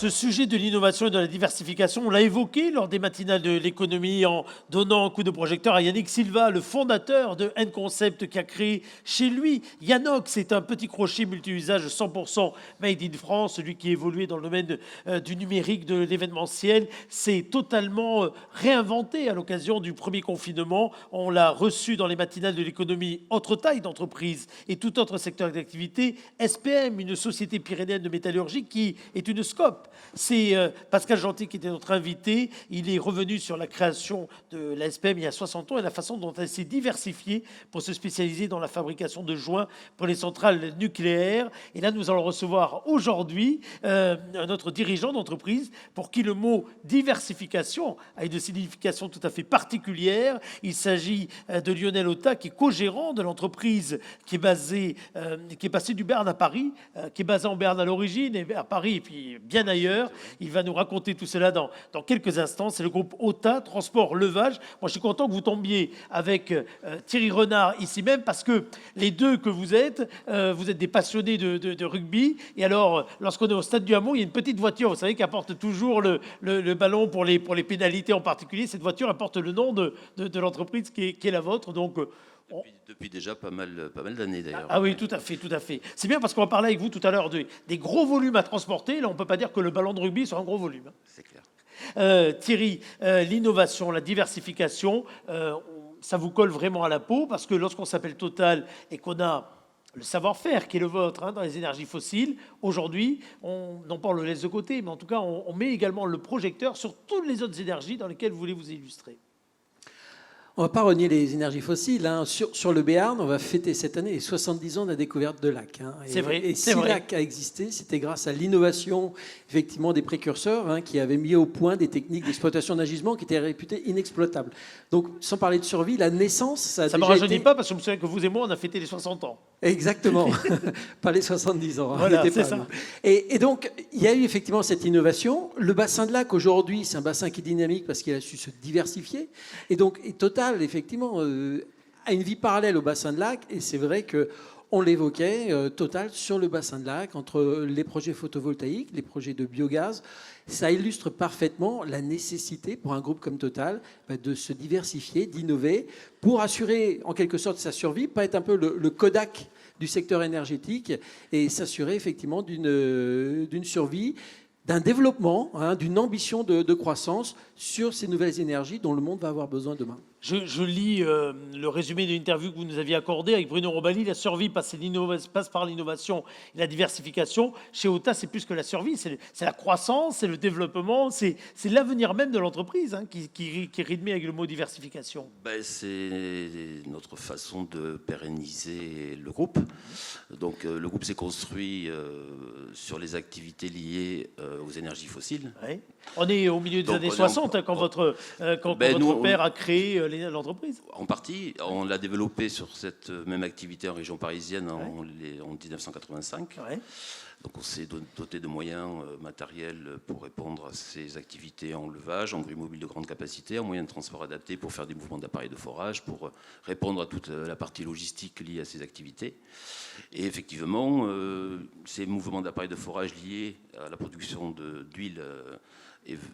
Ce sujet de l'innovation et de la diversification, on l'a évoqué lors des matinales de l'économie en donnant un coup de projecteur à Yannick Silva, le fondateur de N-Concept qui a créé chez lui Yanox. C'est un petit crochet multi-usage 100% made in France, celui qui évoluait dans le domaine du numérique, de l'événementiel. C'est totalement réinventé à l'occasion du premier confinement. On l'a reçu dans les matinales de l'économie, autre taille d'entreprise et tout autre secteur d'activité. SPM, une société pyrénéenne de métallurgie qui est une scope. C'est Pascal Gentil qui était notre invité. Il est revenu sur la création de la SPM il y a 60 ans et la façon dont elle s'est diversifiée pour se spécialiser dans la fabrication de joints pour les centrales nucléaires. Et là, nous allons recevoir aujourd'hui notre dirigeant d'entreprise pour qui le mot diversification a une signification tout à fait particulière. Il s'agit de Lionel Ota, qui est co-gérant de l'entreprise qui est passée du Béarn à Paris, qui est basée en Béarn à l'origine et à Paris et puis bien ailleurs. Il va nous raconter tout cela dans quelques instants. C'est le groupe Ota, Transport Levage. Moi, je suis content que vous tombiez avec Thierry Renard ici même parce que les deux que vous êtes des passionnés de rugby. Et alors, lorsqu'on est au stade du Hameau, il y a une petite voiture, vous savez, qui apporte toujours le ballon pour les pénalités en particulier. Cette voiture apporte le nom de l'entreprise qui est la vôtre. Donc, depuis déjà pas mal d'années d'ailleurs. Ah oui, tout à fait, tout à fait. C'est bien parce qu'on va parler avec vous tout à l'heure des gros volumes à transporter. Là, on ne peut pas dire que le ballon de rugby soit un gros volume. C'est clair. Thierry, l'innovation, la diversification, ça vous colle vraiment à la peau parce que lorsqu'on s'appelle Total et qu'on a le savoir-faire qui est le vôtre dans les énergies fossiles, aujourd'hui, non pas on le laisse de côté, mais en tout cas, on met également le projecteur sur toutes les autres énergies dans lesquelles vous voulez vous illustrer. On ne va pas renier les énergies fossiles. Sur le Béarn, on va fêter cette année les 70 ans de la découverte de Lac. C'est vrai. Et si Lac a existé, c'était grâce à l'innovation effectivement des précurseurs qui avaient mis au point des techniques d'exploitation d'un gisement qui étaient réputées inexploitables. Donc, sans parler de survie, la naissance, ça ne me rajeunit pas parce que je me souviens que vous et moi, on a fêté les 60 ans. Exactement. Pas les 70 ans. Voilà, c'est ça. Et donc, il y a eu effectivement cette innovation. Le bassin de Lac, aujourd'hui, c'est un bassin qui est dynamique parce qu'il a su se diversifier. Et donc, Total, effectivement, a une vie parallèle au bassin de Lac. Et c'est vrai qu'on l'évoquait, Total, sur le bassin de Lac, entre les projets photovoltaïques, les projets de biogaz, ça illustre parfaitement la nécessité pour un groupe comme Total de se diversifier, d'innover, pour assurer en quelque sorte sa survie, pas être un peu le Kodak du secteur énergétique et s'assurer effectivement d'une survie, d'un développement, d'une ambition de croissance sur ces nouvelles énergies dont le monde va avoir besoin demain. Je lis le résumé de l'interview que vous nous aviez accordée avec Bruno Robali. La survie passe par l'innovation et la diversification. Chez Ota, c'est plus que la survie, c'est la croissance, c'est le développement, c'est l'avenir même de l'entreprise qui est rythmé avec le mot diversification. C'est notre façon de pérenniser le groupe. Donc le groupe s'est construit sur les activités liées aux énergies fossiles. Ouais. On est au milieu des années 60 quand votre père a créé l'entreprise. En partie, on l'a développé sur cette même activité en région parisienne en 1985. Ouais. Donc on s'est doté de moyens matériels pour répondre à ces activités en levage, en grue mobile de grande capacité, en moyens de transport adaptés pour faire des mouvements d'appareils de forage, pour répondre à toute la partie logistique liée à ces activités. Et effectivement, ces mouvements d'appareils de forage liés à la production d'huile,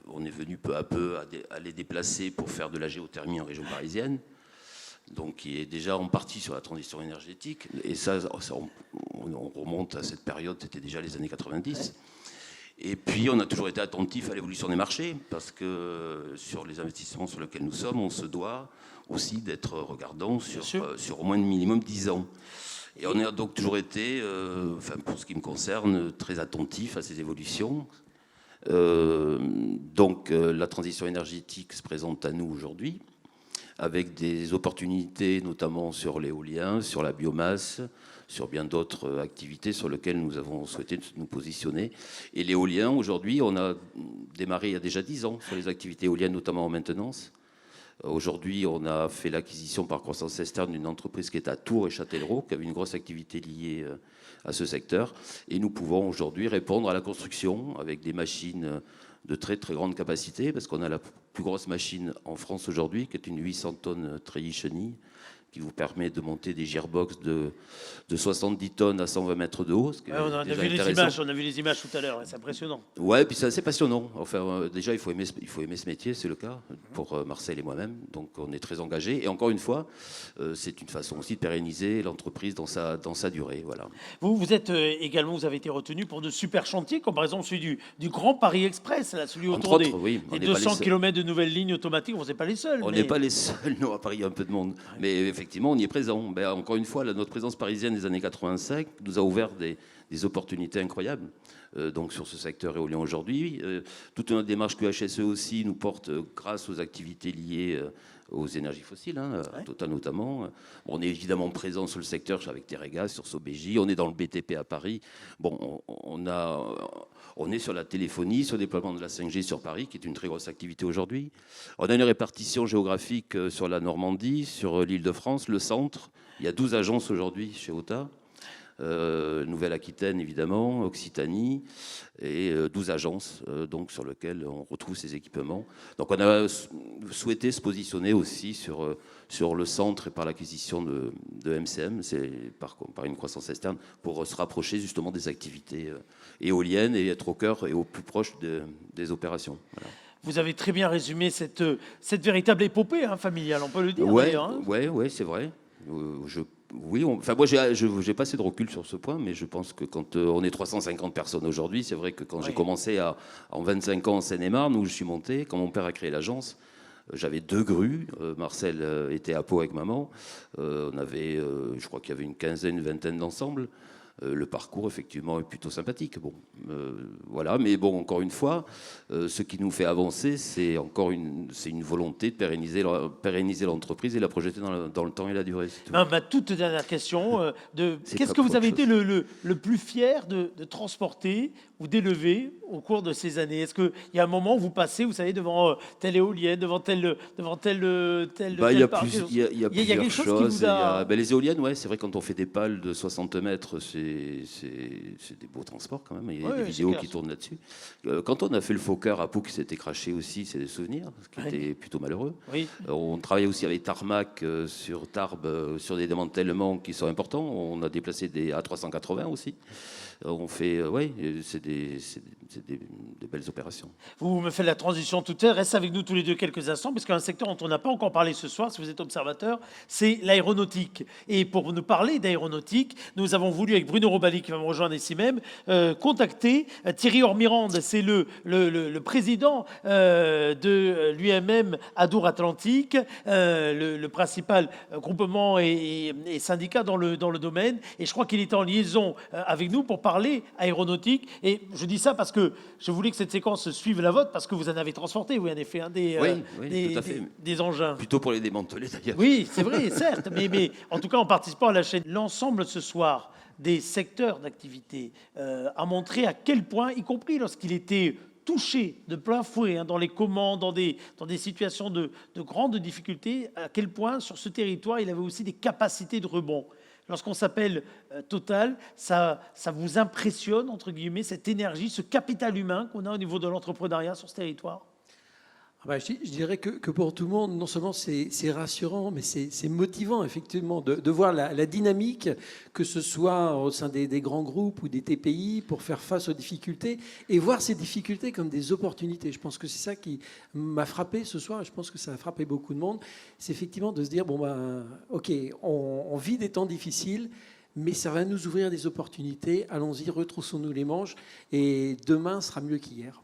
on est venu peu à peu à les déplacer pour faire de la géothermie en région parisienne. Donc qui est déjà en partie sur la transition énergétique. Et ça on remonte à cette période, c'était déjà les années 90. Et puis on a toujours été attentif à l'évolution des marchés, parce que sur les investissements sur lesquels nous sommes, on se doit aussi d'être regardant sur au moins minimum 10 ans. Et on a donc toujours été, pour ce qui me concerne, très attentif à ces évolutions. Donc la transition énergétique se présente à nous aujourd'hui, avec des opportunités notamment sur l'éolien, sur la biomasse, sur bien d'autres activités sur lesquelles nous avons souhaité nous positionner. Et l'éolien, aujourd'hui, on a démarré il y a déjà 10 ans sur les activités éoliennes, notamment en maintenance. Aujourd'hui, on a fait l'acquisition par croissance externe d'une entreprise qui est à Tours et Châtellerault, qui avait une grosse activité liée à ce secteur. Et nous pouvons aujourd'hui répondre à la construction avec des machines de très très grande capacité, parce qu'on a la plus grosse machine en France aujourd'hui, qui est une 800 tonnes treillis chenille, qui vous permet de monter des gearbox de 70 tonnes à 120 mètres de haut. Ce qui est Ouais, on a déjà vu les intéressant. images, on a vu les images tout à l'heure, c'est impressionnant. Ouais, puis c'est assez passionnant. Enfin, déjà, il faut aimer ce métier, c'est le cas pour Marcel et moi-même. Donc, on est très engagés. Et encore une fois, c'est une façon aussi de pérenniser l'entreprise dans sa durée. Voilà. Vous êtes également, vous avez été retenu pour de super chantiers, comme par exemple celui du Grand Paris Express, là, celui Entre autour autres, des, oui, on des n'est pas les 200 seuls. km de nouvelles lignes automatiques. Vous n'êtes pas les seuls. On mais- n'est pas les seuls, non, à Paris, il y a un peu de monde. Mais effectivement, on y est présent. Ben, encore une fois, notre présence parisienne des années 85 nous a ouvert des opportunités incroyables. Donc sur ce secteur éolien aujourd'hui. Toute notre démarche QHSE aussi nous porte, grâce aux activités liées aux énergies fossiles, Ouais. Total notamment. On est évidemment présent sur le secteur avec Teréga, sur Sobeji. On est dans le BTP à Paris. Bon, on est sur la téléphonie, sur le déploiement de la 5G sur Paris, qui est une très grosse activité aujourd'hui. On a une répartition géographique sur la Normandie, sur l'Île-de-France, le centre. Il y a 12 agences aujourd'hui chez OTA. Nouvelle-Aquitaine évidemment, Occitanie et 12 agences donc sur lesquelles on retrouve ces équipements. Donc on a souhaité se positionner aussi sur le centre et par l'acquisition de MCM, c'est par une croissance externe pour se rapprocher justement des activités éoliennes et être au cœur et au plus proche des opérations. Voilà. Vous avez très bien résumé cette véritable épopée familiale, on peut le dire. Ouais, d'ailleurs, hein. ouais, c'est vrai. Enfin, moi, j'ai pas assez de recul sur ce point, mais je pense que quand on est 350 personnes aujourd'hui, c'est vrai que quand j'ai commencé en 25 ans en Seine-et-Marne, où je suis monté, quand mon père a créé l'agence, j'avais 2 grues. Marcel était à Pau avec maman. On avait, je crois qu'il y avait une vingtaine d'ensemble. Le parcours, effectivement, est plutôt sympathique. Bon, voilà. Mais bon, encore une fois, ce qui nous fait avancer, c'est une volonté de pérenniser l'entreprise et la projeter dans le temps et la durée. C'est tout. Ma toute dernière question, C'est qu'est-ce pas que vous autre avez été chose. le plus fier de transporter ou d'élever au cours de ces années? Est-ce qu'il y a un moment où vous passez, vous savez, devant telle éolienne, devant tel Il y a parc, il y a il y a plusieurs quelque chose qui choses. vous a... Les éoliennes, ouais, c'est vrai, quand on fait des pales de 60 mètres, c'est des beaux transports quand même. Il y a Ouais, des c'est vidéos clair. qui tournent là-dessus. Quand on a fait le Fokker à Pau qui s'était craché aussi, c'est des souvenirs, ce qui Ouais. était plutôt malheureux. Oui. On travaillait aussi avec Tarmac sur Tarbes, sur des démantèlements qui sont importants. On a déplacé des A380 aussi. On fait, c'est des belles opérations. Vous me faites la transition tout à l'heure. Reste avec nous tous les deux quelques instants, parce qu'un secteur dont on n'a pas encore parlé ce soir, si vous êtes observateur, c'est l'aéronautique. Et pour nous parler d'aéronautique, nous avons voulu, avec Bruno Robali, qui va me rejoindre ici même, contacter Thierry Ormirande. C'est le président de l'UMM Adour Atlantique, le principal groupement et syndicat dans le domaine. Et je crois qu'il est en liaison avec nous pour parler aéronautique. Et je dis ça parce que je voulais que cette séquence suive la vôtre, parce que vous en avez transporté, oui, en effet, Oui, tout à fait. des engins. Plutôt pour les démanteler d'ailleurs. Oui, c'est vrai, certes, mais en tout cas en participant à la chaîne. L'ensemble ce soir des secteurs d'activité a montré à quel point, y compris lorsqu'il était touché de plein fouet dans les commandes, dans des situations de grandes difficultés, à quel point sur ce territoire il avait aussi des capacités de rebond. Lorsqu'on s'appelle Total, ça vous impressionne, entre guillemets, cette énergie, ce capital humain qu'on a au niveau de l'entrepreneuriat sur ce territoire? Je dirais que pour tout le monde, non seulement c'est rassurant, mais c'est motivant, effectivement, de voir la dynamique, que ce soit au sein des grands groupes ou des TPI, pour faire face aux difficultés, et voir ces difficultés comme des opportunités. Je pense que c'est ça qui m'a frappé ce soir, et je pense que ça a frappé beaucoup de monde. C'est effectivement de se dire, OK, on vit des temps difficiles, mais ça va nous ouvrir des opportunités. Allons-y, retroussons-nous les manches, et demain sera mieux qu'hier.